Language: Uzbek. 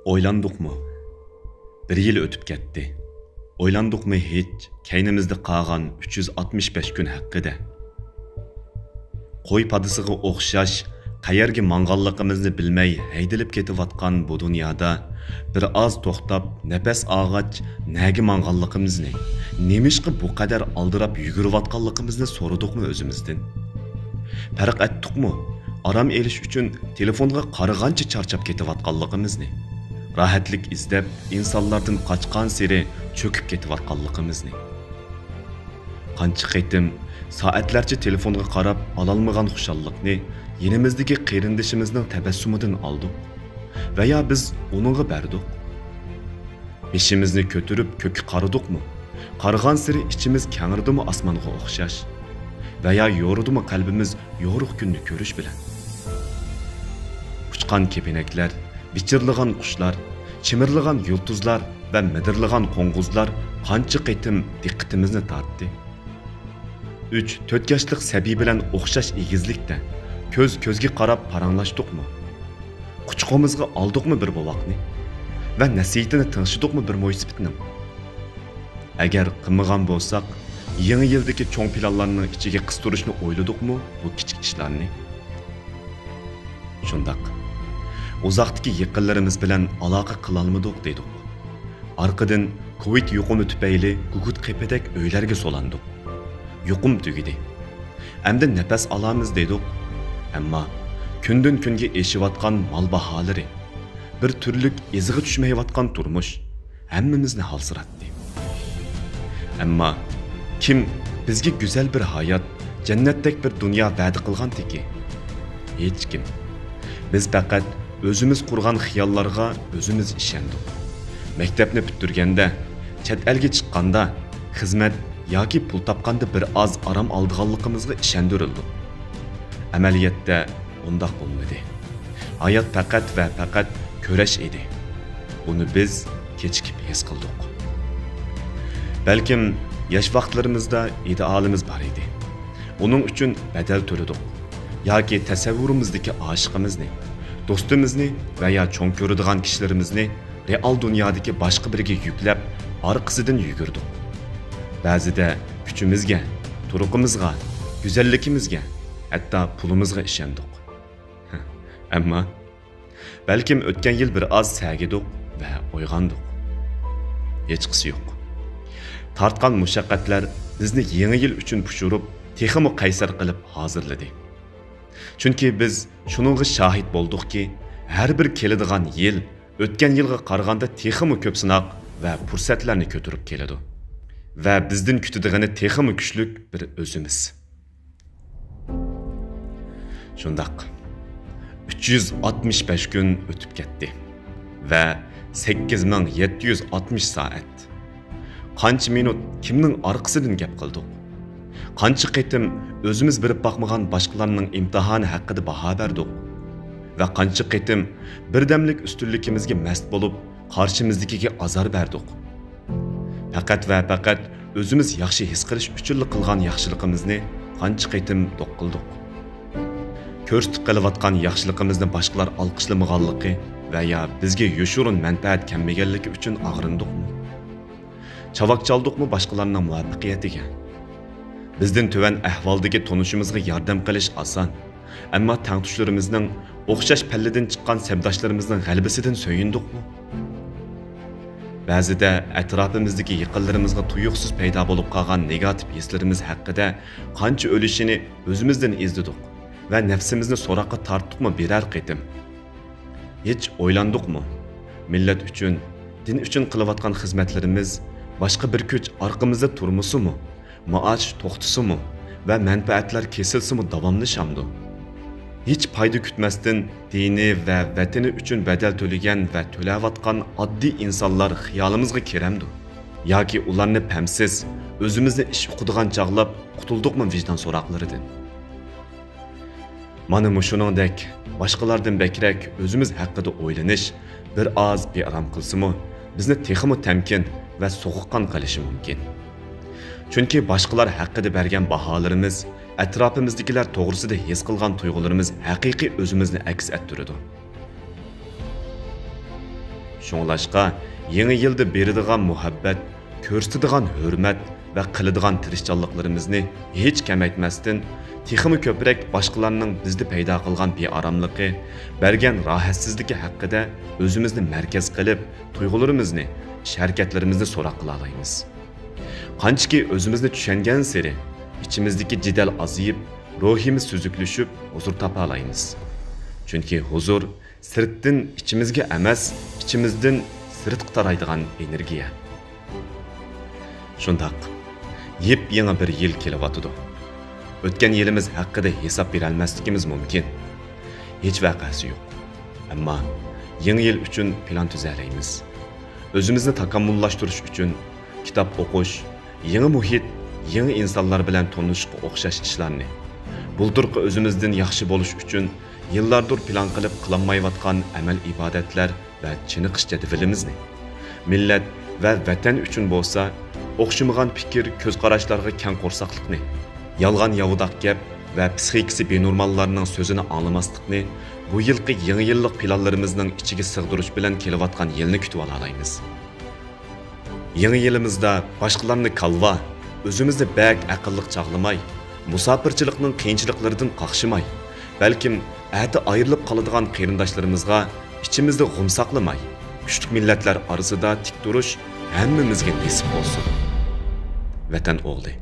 O'ylandukmu? Bir yil o'tib ketdi. O'ylandukmu hech kaynimizda qolgan 365 kun haqida? Qo'y padisiga o'xshash qayerga mang'anligimizni bilmay haydilib ketayotgan bu dunyoda bir oz to'xtab nafas olg'ach nega mang'anligimizni, nemishqa bu qadar aldirab yugurayotganligimizni so'radikmi o'zimizdan? Farq etdikmi? Aram elish uchun telefonga qaragancha charchab ketayotganligimizni, rahatlik izlab insonlardan qochgan seri cho'kib ketayotganligimizni. Qancha qaytim soatlarcha telefonga qarab ololmagan xushallikni yenimizdagi qarindishimizning tabassumidan oldik va yo biz uningga berdik. Beshimizni ko'tarib ko'kka qaradikmi? Qargan siri ichimiz kangridimi osmonga o'xshash va yo yo'ridimi qalbimiz yorug' kunni ko'rish bilan. Uçqan kepinekler, bichirlagan qushlar, chimirlagan yulduzlar va midirlagan qo'ng'izlar qancha qaytim diqqatimizni tortdi. 3-4 yoshlik sabiy bilan o'xshash egizlikda ko'z-ko'zga qarab paranglashdiqmi? Quchqimizga oldikmi bir bovoqni va nasiyatini tinchidikmi bir mo'ysibitning? Agar qilmagan bo'lsak, yangi yildagi cho'ng planlarning ichiga qistirishni o'yladikmi bu kichik ishlarni? Shundaq. Uzoqdagi yaqinlarimiz bilan aloqa qila olmadik dedik. Arqadan Covid yuqumi tufayli gugut qepedak uylarga solandik. Yuqum tugidi. Endi nafas olamiz dedik. Ammo kundan kunga eshiyotgan mal baholari, bir turlik ezig'i tushmayotgan turmush hammamizni halsiratdi. Ammo kim bizga go'zal bir hayot, jannatdek bir dunyo va'da qilgandiki? Hech kim. Biz faqat o'zimiz qurgan xiyollarga o'zimiz ishondik. Maktabni bitirganda, chet elga chiqqanda, xizmat yoki pul topganda bir oz aram oldiganligimizga ishondirildik. Amaliyotda undoq bo'lmadi. Hayot faqat va faqat ko'rash edi. Buni biz kechikib his qildik. Balkim yosh vaqtlarimizda idealimiz bor edi. Uning uchun badal to'ladik. Yoki tasavvurimizdagi oshiqimizni, do'stimizni va yo cho'ng ko'radigan kishilarimizni real dunyodagi boshqa biriga yuklab, orqasidan yugurdik. Ba'zida kuchimizga, turuqimizga, go'zalligimizga, hatto pulimizga ishondik. Ammo balkim o'tgan yil bir oz sagidik va uyg'ondik. Hech qisi yo'q. Tartgan mushaqqatlar bizni yangi yil uchun pushurib, texmi qaysar qilib hozirladi. Chunki biz shuningga shohid bo'ldikki, har bir keladigan yil o'tgan yilga qaraganda texmi ko'p sinoq va fursatlarni ko'tarib keladi. Va bizdan kutidigani texmi kuchlik bir o'zimiz. Shundaq 365 kun o'tib ketdi va 8760 soat. Qancha minut kimning orqasidan gap qildik? Qancha qaytim o'zimiz bilib baxmagan boshqalarning imtihoni haqida baho berdik va qancha qaytim birdamlik ustunligimizga mast bo'lib qarshimizdagiga azor berdik. Faqat va faqat o'zimiz yaxshi his qilish uchun qilgan yaxshiligimizni qancha qaytim doq qildik. Ko'rsatib qilayotgan yaxshiligimizni boshqalar olqishlamaganligi va ya bizga yoshurun manfaat kelmaganligi uchun og'rindikmi? Chavak chaldikmi boshqalarning muvaffaqiyatiga? Bizden töven ahvaldagi tonuşumuzga yordam qilish oson, ammo tangtushlarimizning o'xshash palladan chiqqan sabdoshlarimizning g'alabasidan so'yindikmi? Ba'zida atrofimizdagi yaqinlarimizga tuyuqsiz paydo bo'lib qolgan negativ hislarimiz haqida qancha o'lishini o'zimizdan izladik va nafsimizni so'roqqa tortdikmi birar qitim? Hech o'ylandikmi? Millat uchun, din uchun qilayotgan xizmatlarimiz boshqa bir kuch orqamizda turmusimi? Maosh to'xtasimi va manfaatlar kesilsimi davomlashamdi. Hech foyda kutmasdan dini va vatani uchun badal to'lagan va to'layotgan oddiy insonlar xiyolimizga kiramdi. Yoki ularni pamsiz, o'zimizni ish uqidigan chog'lab qutuldikmi vijdon so'roqlaridan? Mana shuningdek, boshqalardan bakrak o'zimiz haqida o'ylanish bir oz bearam qilsimi, bizni texmi tamkin va so'g'iqqan qilishi mumkin. Chunki boshqalar haqida bergan baholarimiz, atrofimizdagilar to'g'risida his qilgan tuyg'ularimiz haqiqiy o'zimizni aks ettiradi. Şoңlашqa, yeni yılda beradigan muhabbet, ko'rsatadigan hurmat va qiladigan tirishchanliklarimizni hech kamaytmasdan, texmi ko'proq boshqalarning bizda paydo qilgan bearamligi, bergan rohatsizligi haqida o'zimizni markaz qilib, tuyg'ularimizni, harakatlarimizni so'roq qila olamiz. Qanchaki o'zimizni tushungan sari, ichimizdagi jidal aziyib, ruhimiz suzuklashib, huzur topa olamiz. Chunki huzur sirtdan ichimizga emas, ichimizdan sirtqa taraydigan energiya. Shundaq, yep-yangi bir yil kelyapti. O'tgan yilimiz haqida hisob bera olmasligimiz mumkin. Hech vaqasi yo'q. Ammo yangi yil uchun plan tuzalaymiz. O'zimizni takomillashtirish uchun kitob o'qish, yangi muhit, yangi insonlar bilan tanishishga o'xshash ishlarni, bulturqi o'zimizdan yaxshi bo'lish uchun yillardir plan qilib qilinmayotgan amal ibodatlar va chiniqish jadvalimizni, millat va vatan uchun bo'lsa, o'xshamagan fikr, ko'z qarashlarga kang qo'rsaqlikni, yolg'on yavudoq gap va psixikasi benormallarning so'zini anglamaslikni bu yilgi yangi yillik planlarimizning ichiga sig'dirish bilan kelayotgan yilni kutib olaymiz. Yangi yilimizda boshqalarni kalva, o'zimizni bak aqlliq chaqlamay, musofirchilikning qiyinchiliklaridan qaqshimay, balkim ati ayrilib qoladigan qarindoshlarimizga ichimizda g'um saqlamay, kuchli millatlar orasida tik turish hammamizga nasib bo'lsin. Vatan o'g'li.